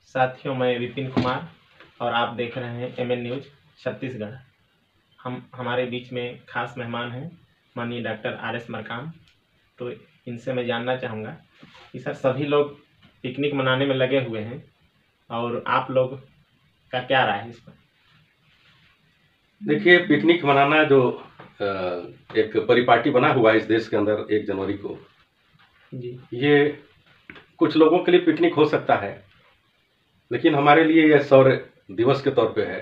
साथियों, मैं विपिन कुमार और आप देख रहे हैं MN न्यूज छत्तीसगढ़। हमारे बीच में खास मेहमान हैं माननीय डॉक्टर RS मरकाम। तो इनसे मैं जानना चाहूँगा कि सर, सभी लोग पिकनिक मनाने में लगे हुए हैं और आप लोग का क्या राय है इस पर? देखिए, पिकनिक मनाना जो एक परिपाटी बना हुआ है इस देश के अंदर 1 जनवरी को जी, ये कुछ लोगों के लिए पिकनिक हो सकता है, लेकिन हमारे लिए यह शौर्य दिवस के तौर पे है।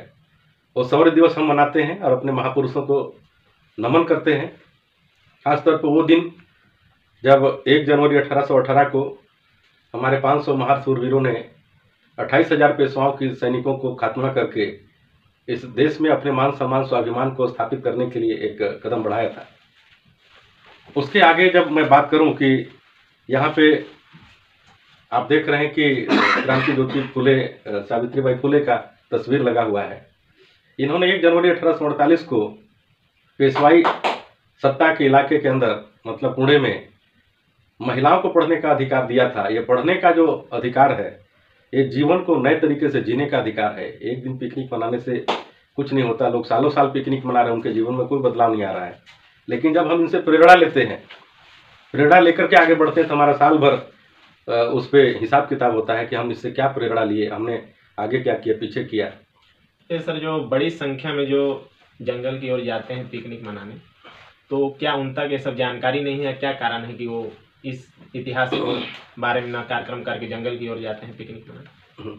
और शौर्य दिवस हम मनाते हैं और अपने महापुरुषों को नमन करते हैं। खासतौर पर वो दिन जब 1 जनवरी 1818 को हमारे 500 महार शूरवीरों ने 28,000 पेशवाओं की सैनिकों को खात्मा करके इस देश में अपने मान सम्मान स्वाभिमान को स्थापित करने के लिए एक कदम बढ़ाया था। उसके आगे जब मैं बात करूं कि यहाँ पे आप देख रहे हैं कि क्रांति ज्योति फुले सावित्रीबाई फुले का तस्वीर लगा हुआ है। इन्होंने 1 जनवरी 1848 को पेशवाई सत्ता के इलाके के अंदर मतलब पुणे में महिलाओं को पढ़ने का अधिकार दिया था। ये पढ़ने का जो अधिकार है, ये जीवन को नए तरीके से जीने का अधिकार है। एक दिन पिकनिक मनाने से कुछ नहीं होता। लोग सालों साल पिकनिक मना रहे हैं, उनके जीवन में कोई बदलाव नहीं आ रहा है। लेकिन जब हम इनसे प्रेरणा लेते हैं, प्रेरणा लेकर के आगे बढ़ते हैं, तो हमारा साल भर उस पर हिसाब किताब होता है कि हम इससे क्या प्रेरणा लिए, हमने आगे क्या किया, पीछे किया। ये सर, जो बड़ी संख्या में जो जंगल की ओर जाते हैं पिकनिक मनाने, तो क्या उन तक ये सब जानकारी नहीं है? क्या कारण है कि वो इस इतिहास के बारे में ना कार्यक्रम करके जंगल की ओर जाते हैं पिकनिक मनाने?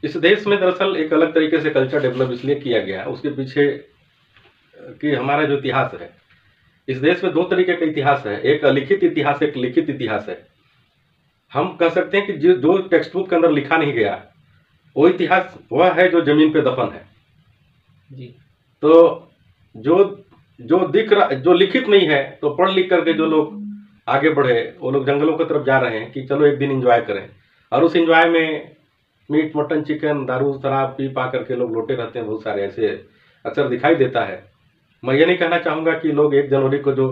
इस देश में दरअसल एक अलग तरीके से कल्चर डेवलप इसलिए किया गया, उसके पीछे कि हमारा जो इतिहास है, इस देश में 2 तरीके का इतिहास है, एक अलिखित इतिहास, एक लिखित इतिहास है। हम कह सकते हैं कि जो टेक्स्ट बुक के अंदर लिखा नहीं गया, वो इतिहास वह है जो जमीन पे दफन है जी। तो जो लिखित नहीं है, तो पढ़ लिख करके जो लोग आगे बढ़े, वो लोग जंगलों की तरफ जा रहे हैं कि चलो एक दिन एंजॉय करें, और उस एंजॉय में मीट मटन चिकन दारू शराब पी पा करके लोग लौटे रहते हैं। बहुत सारे ऐसे अक्सर दिखाई देता है। मैं ये नहीं कहना चाहूँगा कि लोग 1 जनवरी को जो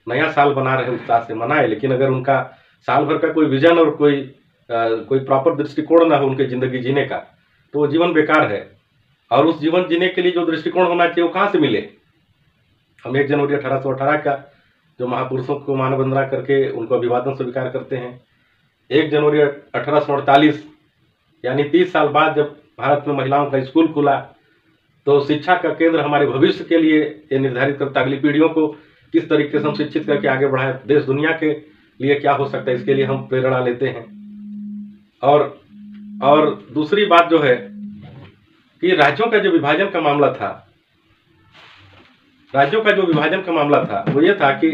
नया साल बना रहे हैं उत्साह से मनाए, लेकिन अगर उनका साल भर का कोई विजन और कोई प्रॉपर दृष्टिकोण ना हो उनके ज़िंदगी जीने का, तो वो जीवन बेकार है। और उस जीवन जीने के लिए जो दृष्टिकोण होना चाहिए वो कहाँ से मिले? हम 1 जनवरी 1818 का जो महापुरुषों को मानवंदना करके उनको अभिवादन स्वीकार करते हैं। 1 जनवरी 1848 यानी 30 साल बाद जब भारत में महिलाओं का स्कूल खुला, तो शिक्षा का केंद्र हमारे भविष्य के लिए ये निर्धारित करता, अगली पीढ़ियों को किस तरीके से हम शिक्षित करके आगे बढ़ाएं, देश दुनिया के लिए क्या हो सकता है, इसके लिए हम प्रेरणा लेते हैं। और दूसरी बात जो है कि राज्यों का जो विभाजन का मामला था, वो ये था कि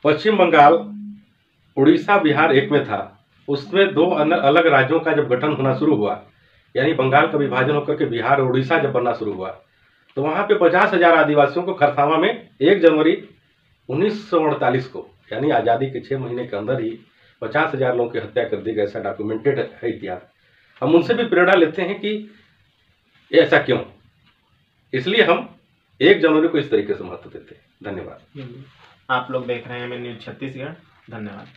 पश्चिम बंगाल, उड़ीसा, बिहार एक में था। उसमें 2 अलग राज्यों का जब गठन होना शुरू हुआ, यानी बंगाल का विभाजन होकर के बिहार और उड़ीसा जब बनना शुरू हुआ, तो वहाँ पे 50,000 आदिवासियों को खरसावां में 1 जनवरी 1948 को, यानी आज़ादी के 6 महीने के अंदर ही 50,000 लोगों की हत्या कर दी गई। ऐसा डॉक्यूमेंटेड है इतिहास। हम उनसे भी प्रेरणा लेते हैं कि ऐसा क्यों, इसलिए हम 1 जनवरी को इस तरीके से महत्व देते हैं। धन्यवाद। आप लोग देख रहे हैं MN न्यूज छत्तीसगढ़। धन्यवाद।